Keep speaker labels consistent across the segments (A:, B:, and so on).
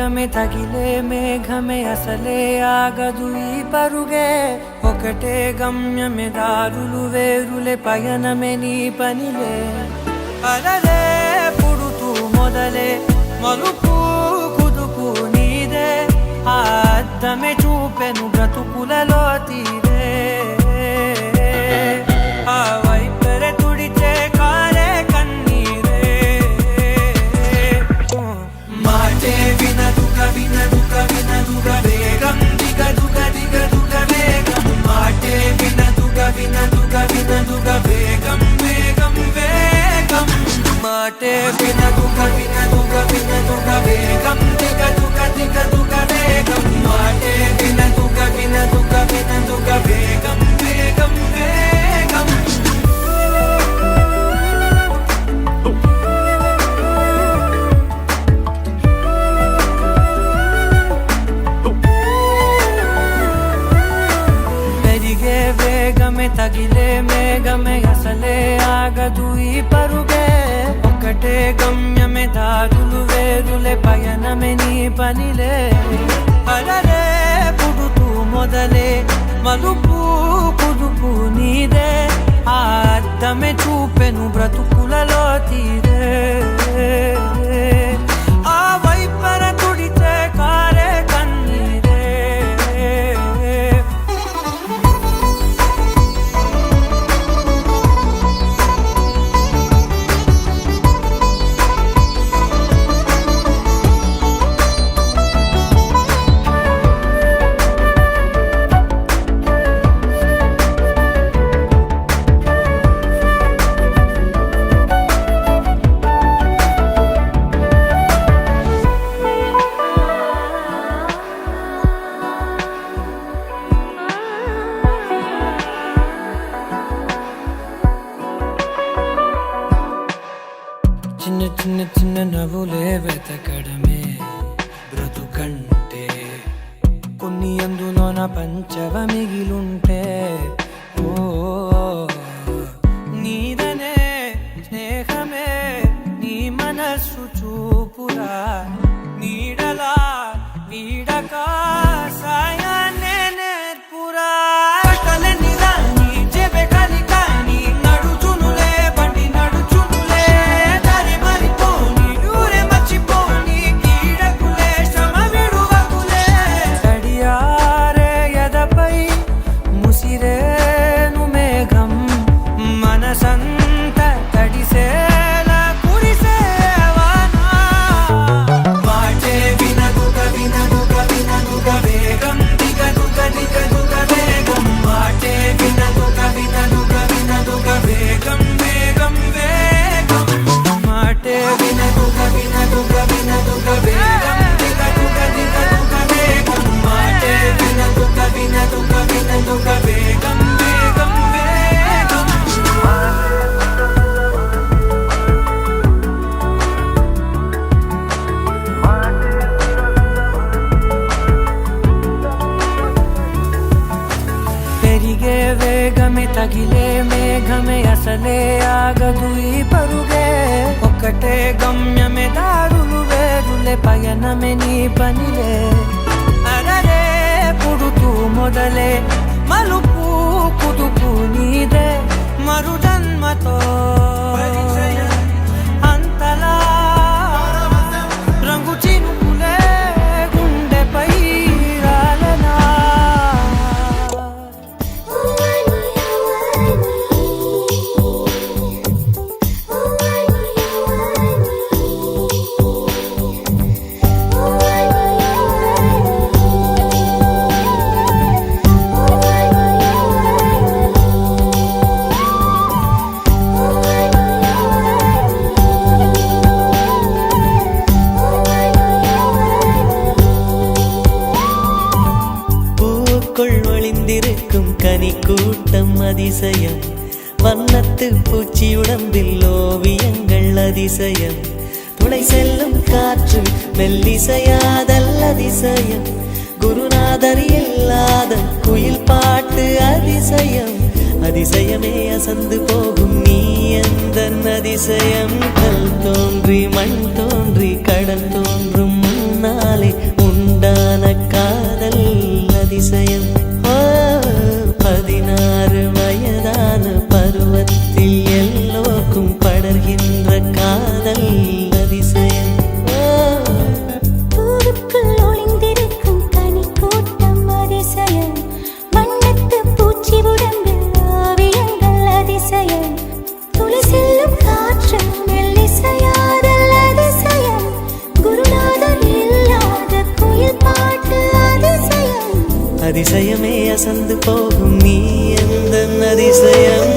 A: వేగమే తగిలే మేఘమే అసలే ఆగదు ఈ పరుగే ఒకటే గమ్యమే దారులు వేరులే పయనమే నీ పనిలే అలలే పుడుతూ మొదలే మలుపు కుదుపు నీదే ఆ అద్దమే చూపెను బ్రతుకులలో తీరే ఆ వైపరే తుడిచే కారే కన్నీరే మాటే వినదుగ వినదుగ వినదుగ వేగం దిగదుగ దిగదుగ వేగం మాటే వినదుగ వినదుగ వినదుగ వేగం వేగం వేగం మాటే వినదుగ వినదుగ వినదుగ వేగం దిగదుగ దిగదుగ వేగం మాటే వినదుగ వినదుగ వినదుగ వేగం వేగం వేగం పెరిగే వేగమే తగిలే మేఘమే అసలే ఆగదు ఈ పరుగే ఒకటే గమ్యమే దారులు వేరులే పయనమే నీ పనిలే అలలే పుడుతూ మొదలే మలుపు కుదుపు నీదే ఆ అద్దమే చూపెను బ్రతుకులలో తీరే ఆ వైపర తుడిచే కారే కన్నీరే చిన్న చిన్న చిన్న నవ్వులే వెతకడమే బ్రతుకంటే కొన్ని అందులోన పంచవ మిగిలుంటే ఓ నీదనే స్నేహమే నీ మనస్సు చూపురా నీడలా వీడక సాయాన్నే నేర్పురా కలని రాని చెబె కలి కాని నడుచునులే బండి నడుచునులే దారి మరిపోని ఊరే మర్చిపోని కీడకులే శ్రమ విడువకులే తడియారే ఎదపై ముసిరేను మేఘం మనసంత తడిసేలా కురిసేవానా మాటే వినదుగ వినదుగ వినదుగ వేగం దిగదుగ దిగదుగ వేగం మాటే వినదుగ వినదుగ వినదుగ వేగం వేగం వేగం మాటే వినదుగ వినదుగ వినదుగ వేగం దిగదుగ దిగదుగ వేగం మాటే వినదుగ వినదుగ వినదుగ వేగం వేగం వేగం పెరిగే వేగమే తగిలే మేఘమే అసలే ఆగదు ఈ పరుగే ఒకటే గమ్యమే దారులు వేరులే పయనమే నీ పనిలే అలలే పుడుతూ మొదలే మలుపు కుదుపు నీదే మరు జన్మతో అంతలా రంగు చినుకులే గుండెపై రాలనా
B: ஒளிந்திருக்கும் கனி கூட்டம் அதிசயம் வண்ணத்து பூச்சி உடம்பில் ஓவியங்கள் அதிசயம் துளை செல்லும் காற்று மெல்லிசையாதல் அதிசயம் குருநாதர் இல்லாத குயில் பாட்டு அதிசயம் அதிசயமே அசந்து போகும் நீ எந்தன் அதிசயம் கல் தோன்றி மண் தோன்றி கடல் தோன்றும் முன்னாலே அதிசயமே அசந்து போகும் நீ எந்த அதிசயம்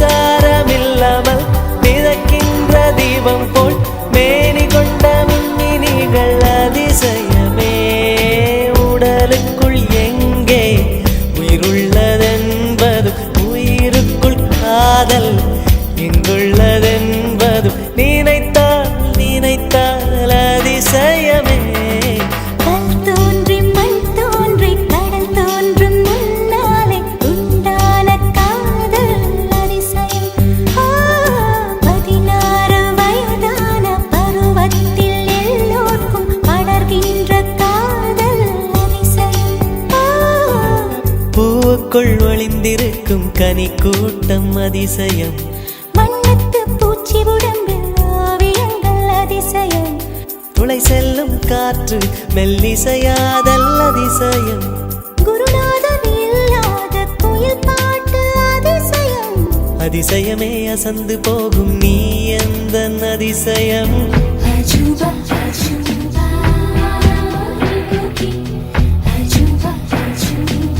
B: மின்சாரமில்லாமல் மிதக்கின்ற தீபம் போல் மேனி கொண்ட மின்மினிகள் அதிசயமே உடலுக்குள் எங்கே உயிருள்ளதென்பது உயிருக்குள் காதல் எங்குள்ளதென்பது நினைத்தால் நினைத்தால் அதிசயமே பூவுக்குள் ஒளிந்திருக்கும் கனி கூட்டம் அதிசயம்
C: வண்ணத்து பூச்சி உடம்பில் ஓவியங்கள் அதிசயம்
B: துளை செல்லும் காற்று மெல்லிசையாதல் அதிசயம்
C: குருநாதர் இல்லாத குயில் பாட்டு அதிசயம்
B: அதிசயமே அசந்து போகும் நீ எந்த அதிசயம்
C: அஜூபா அஜூபா அஜூபா அஜூபா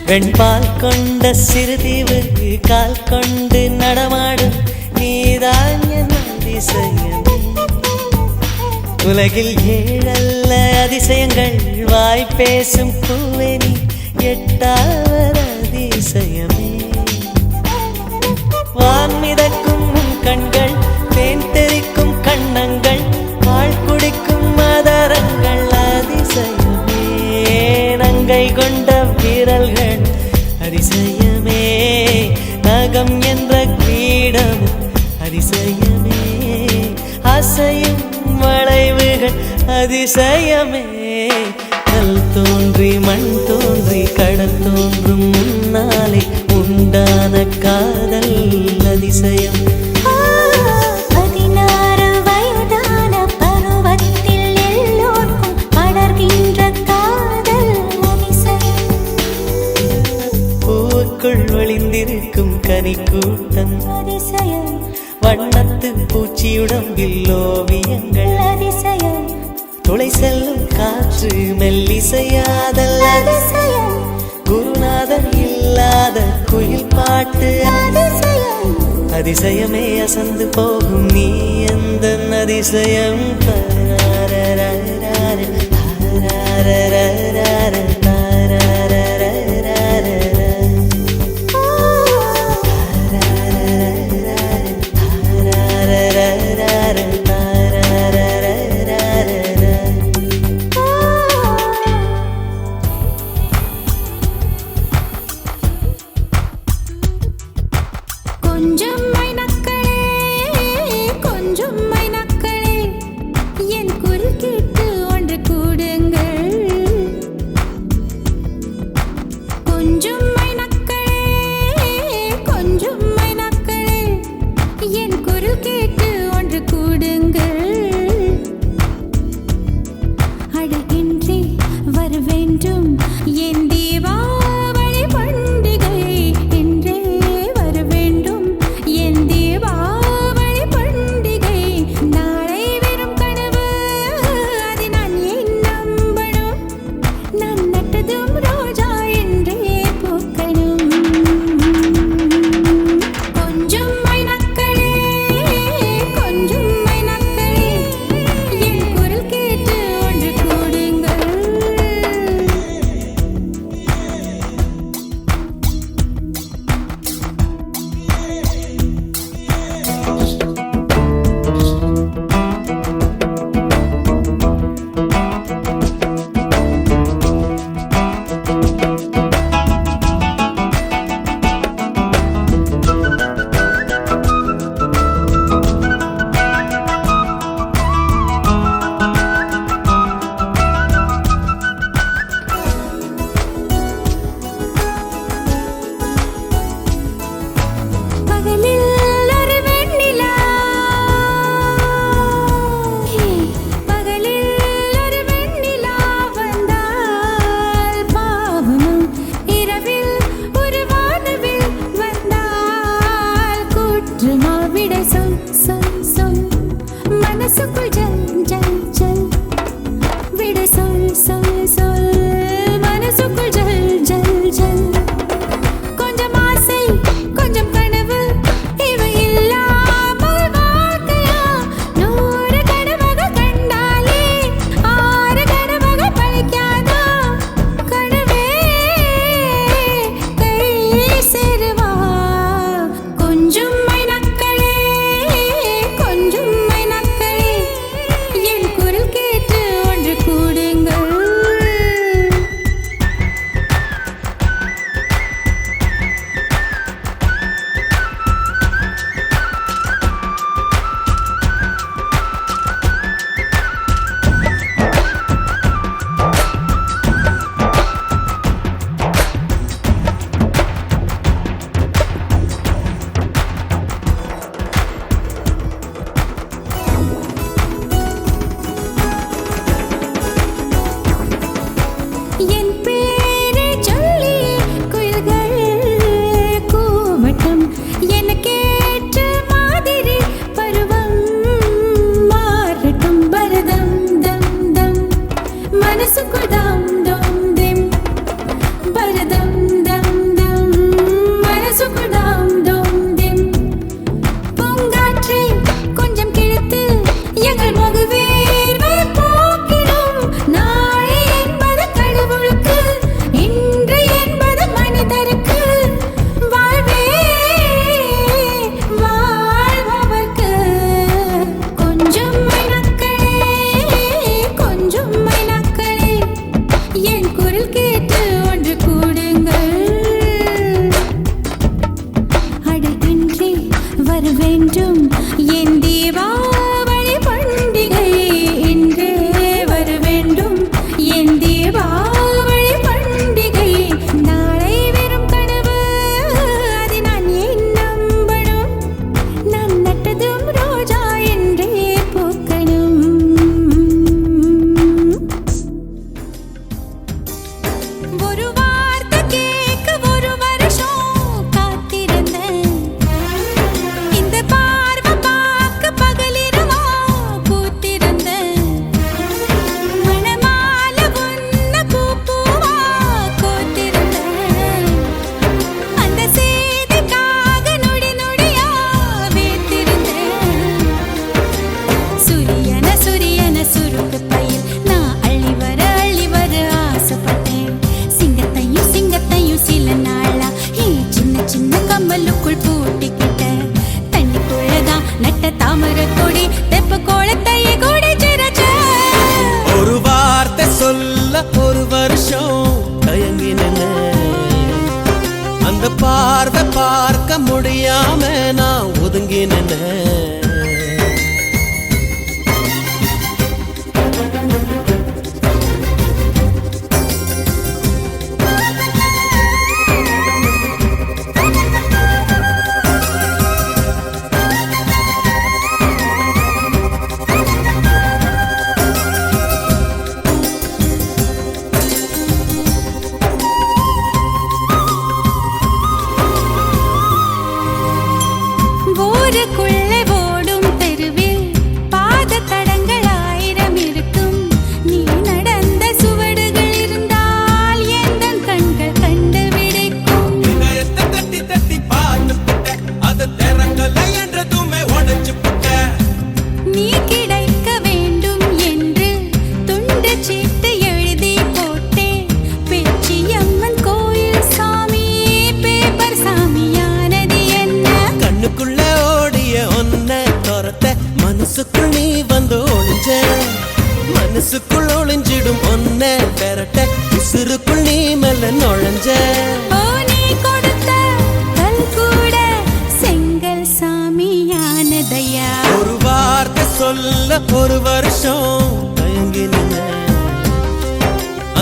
B: வெண்பால் கொண்ட சிறுதீவு கால் கொண்டு நடமாடும் நீதான் என் அதிசயம் உலகில் ஏழல்ல அதிசயங்கள் வாய் பேசும் பூவெனி எட்டாவது அதிசயமே வான் மிதக்கும் கண்கள் தேன் தெறிக்கும் கண்ணங்கள் பால் குடிக்கும் மதரங்கள் அதிசயமே நங்கை கொண்ட வீரல்கள் அதிசயமே நகம் என்ற கிரீடம் அதிசயமே அசையும் வளைவுகள் அதிசயமே கல் தோன்றி மண் தோன்றி கடல் தோன்றும் முன்னாலே உண்டான காதல் அதிசயம்
C: 16 வயதான பருவத்தில் எல்லோருக்கும் படர்கின்ற காதல் அதிசயம்
B: பூவுக்குள் ஒளிந்திருக்கும் கனி கூட்டம்
C: அதிசயம்
B: வண்ணத்து பூச்சியுடம்பில் ஓவியங்கள்
C: அதிசயம்
B: துளை செல்லும் காற்று மெல்லிசையாதல்
C: அதிசயம்
B: குருநாதர் இல்லாத குயில் பாட்டு
C: அதிசயம்
B: அதிசயமே அசந்து போகும் நீ எந்த அதிசயம்
C: கொஞ்சம் மைனக்களே கொஞ்சம் மைனக்களே என் குரல் கேட்டு ஒன்று கூடுங்க
B: அந்த பார்வை பார்க்க முடியாம நான் ஒதுங்கி நின்ன
C: ஊருக்குள்ளே ஓடும் தெருவில் பாத தடங்கள் 1000 இருக்கும். நீ நடந்த சுவடுகள் இருந்தால் எந்தன் கண்கள் கண்டுபிடிக்கும்.
D: இதயத்தை தட்டி தட்டி பார்த்துப்புட்ட, அது திறக்கலை என்றதுமே உடைச்சுப்புட்ட.
C: நீ கிடைக்க வேண்டும் என்று துண்டு சீட்டு எழுதி போட்டேன். பேச்சியம்மன் கோயில் சாமி பேப்பர் சாமியானது என்ன?
B: கண்ணுக்குள்ள ஓடிய ஒன்ன துரத்த மனசுக்குள் நீ வந்து ஒளிஞ்ச மனசுக்குள் ஒளிஞ்சிடும் ஒன்ன பெறட்ட உசுருக்குள் நீ மெல்ல நுழைஞ்ச
C: ஓ நீ கொடுத்த கல் கூட செங்கல் சாமியானதையா?
B: ஒரு வார்த்தை சொல்ல ஒரு வருஷம் தயங்கி நின்ன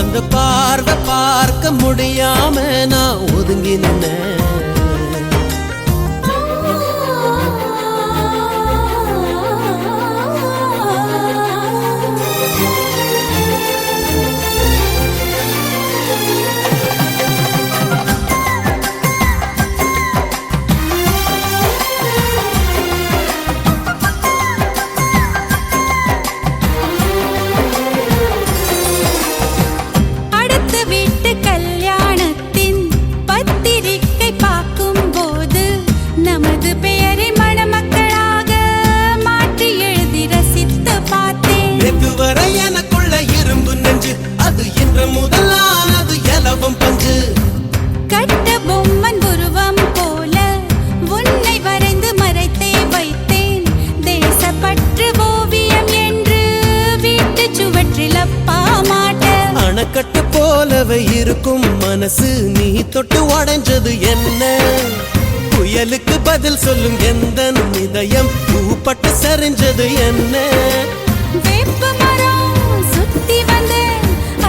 B: அந்த பார்வை பார்க்க முடியாம நான் ஒதுங்கி நின்ன
C: அடுத்த வீட்டு கல்யாணத்தின் பத்திரிக்கை பார்க்கும் போது நமது பெயரை மணமக்களாக மாற்றி எழுதி ரசித்து பார்த்தேன்.
D: நேத்து வரை எனக்குள்ள இரும்பு நெஞ்சு, அது இன்று முதலானது எலவம் பஞ்சு.
C: கட்ட பொம்மன் உருவம் போல உன்னை வரைந்து மறைத்தே வைத்தேன். தேசப்பற்று ஓவியம் என்று வீட்டு சுவற்றில் அப்பா மாட்ட.
B: அணைக்கட்டு போலவே இருக்கும் மனசு நீ தொட்டு உடைஞ்சது என்ன புயலுக்கு பதில் சொல்லும் எந்த இதயம் பூப்பட்டு சரிஞ்சது என்ன
C: வேப்ப மரம் சுத்தி வந்து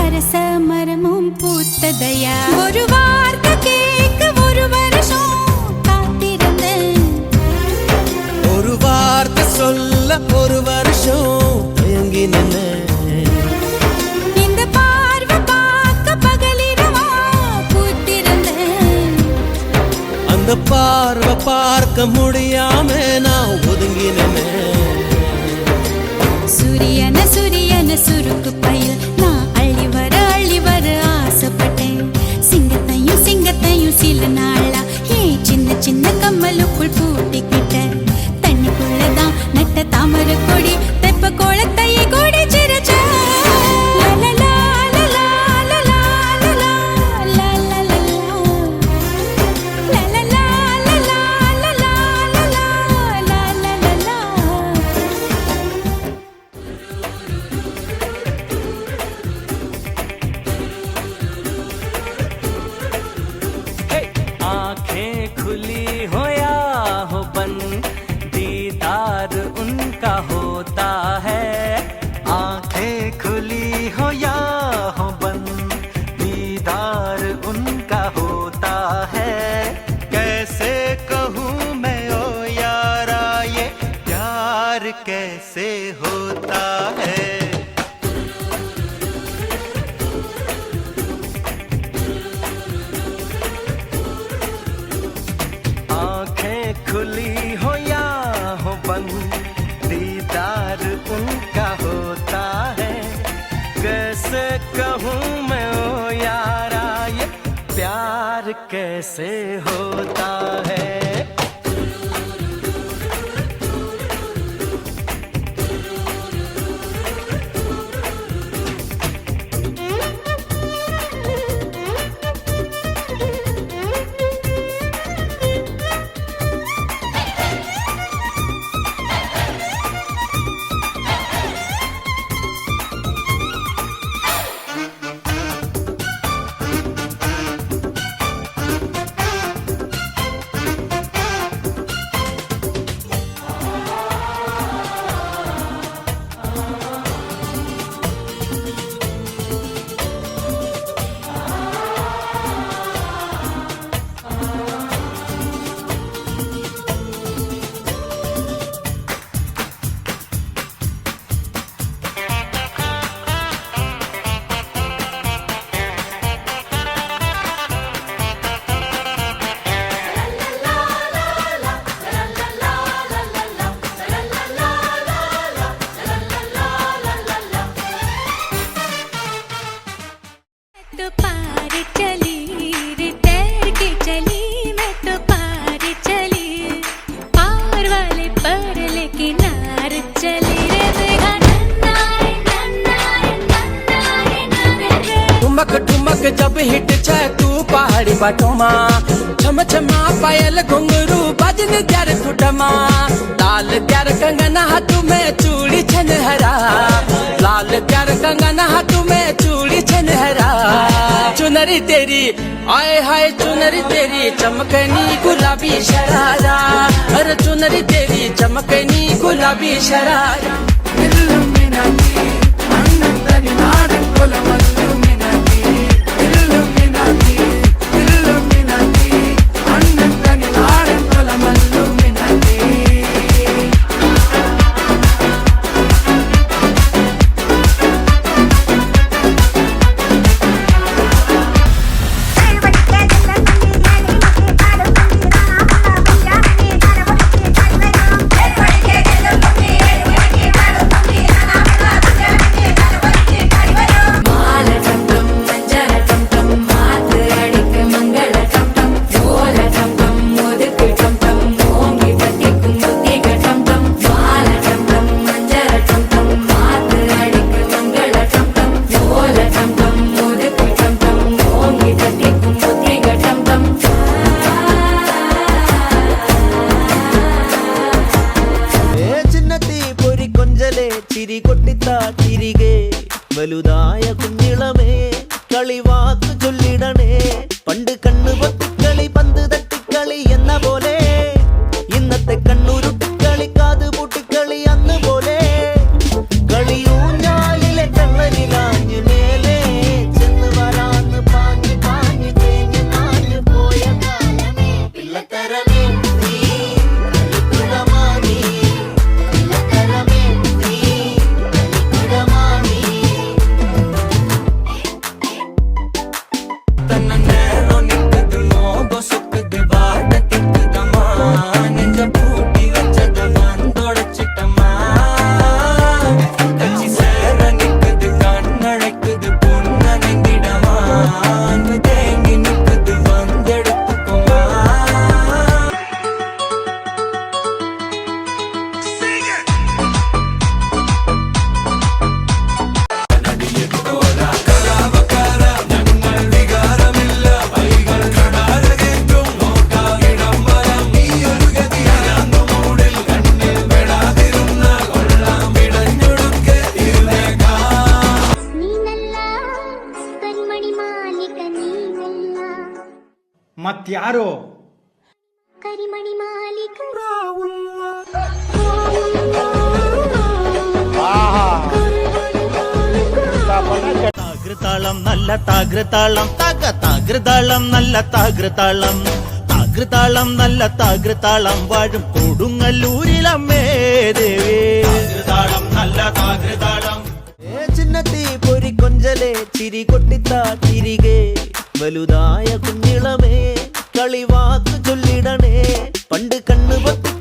C: அரச மரமும் பூத்ததையா? ஒரு வார்த்தை கேட்க ஒரு வருஷம் காத்திருந்தேன்.
B: ஒரு வார்த்தை சொல்ல ஒரு வருஷம் தயங்கி நின்ன
C: இந்த பார்வை பார்க்க பகலிரவா பூத்திருந்தேன்.
B: அந்த பார்வை பார்க்க முடியாம நான் ஒதுங்கி நின்ன
C: சூரியன சூரியன சுருக்கு பயில் நான் அள்ளி வர ஆசைப்பட்டேன். சிங்கத்தையும் சிங்கத்தையும் சில நாளா ஏன் சின்ன சின்ன கம்மலுக்குள் பூட்டிக்கிட்டேன். தண்ணிக்குள்ளதான் நட்ட தாமரை கொடி தெப்ப கோலத்தையை கொடி சிரிச்ச. லலலா, லலா, லலா, லலா, லலலா. லலலா, லலா, லலா, லலா, லலலா.
A: आंखें खुली हो या हो बंद, दीदार उनका होता है. आंखें खुली हो या हो बंद, दीदार उनका होता है. कैसे कहूँ मैं ओ यारा ये प्यार कैसे होता है. आंखें खुली हो या हो बंद, दीदार उनका होता है. कैसे कहूँ मैं ओ यारा ये प्यार कैसे होता है.
E: बाटोमा छम छमा पायल घुंघरू बजन त्यार ठुठमा लाल त्यार कंगना हाथों में चूड़ी छनहरा लाल त्यार कंगना हाथों में चूड़ी छनहरा चुनरी तेरी आए हाय चुनरी तेरी चमकनी गुलाबी शरारा अरे चुनरी तेरी चमकनी गुलाबी शरारा
B: ചിരി കൊട്ടിത്താ തിരികെ വലുതായ കുഞ്ഞിളമേ കളിവാക്ക് ചൊല്ലിടണേ പണ്ട് കണ്ണു പൊത്തിക്കളി പന്ത് തട്ടിക്കളി എന്ന പോലെ ഇന്നത്തെ കണ്ണുരുട്ടിക്കളി കാത് പൂട്ടിക്കളി അന്ന് പോലെ കളിയൂഞ്ഞാലിലെ കള്ളനിലാഞ്ഞു മേലെ ചെന്ന് വരാന്ന് പാഞ്ഞു പാഞ്ഞു തേഞ്ഞു നാഞ്ഞു പോയ കാലമേ പിള്ളത്തരമേ നീ കളിക്കുടമാനീ പിള്ളത്തരമേ നീ കളിക്കുടമാനീ
E: തന്നേറോ നിൽക്കത് മോഗോ സുക്കത് വാടത്തിക്കതമാ നെഞ്ച പൂട്ടി വെച്ചത് വന്തോടച്ചിട്ടമാ കച്ചി സേറ നിൽക്കത് കണ്ണഴക്കത് പൊന്നനെങ്കിടമാ അന്ന് തേങ്ങി നിൽക്കത് വന്തെടുത്തുക്കുമാ
F: ಮತ್ಯಾರೋ
C: ಕರಿಮಣಿ ಮಾಲೀಕ
B: താകൃതാളം നല്ല താകൃതാളം താകൃതാളം നല്ല താകൃതാളം താകൃതാളം നല്ല താകൃതാളം വാഴും കൊടുങ്ങല്ലൂരിലമ്മേ ദേവി താകൃതാളം നല്ല താകൃതാളം ചിന്നത്തി പൊരി കൊഞ്ചലെ ചിരി കൊട്ടിത്താ തിരികെ വലുതായ കുഞ്ഞിളമേ കളിവാക്ക് ചൊല്ലിടണേ പണ്ട് കണ്ണു പൊത്തി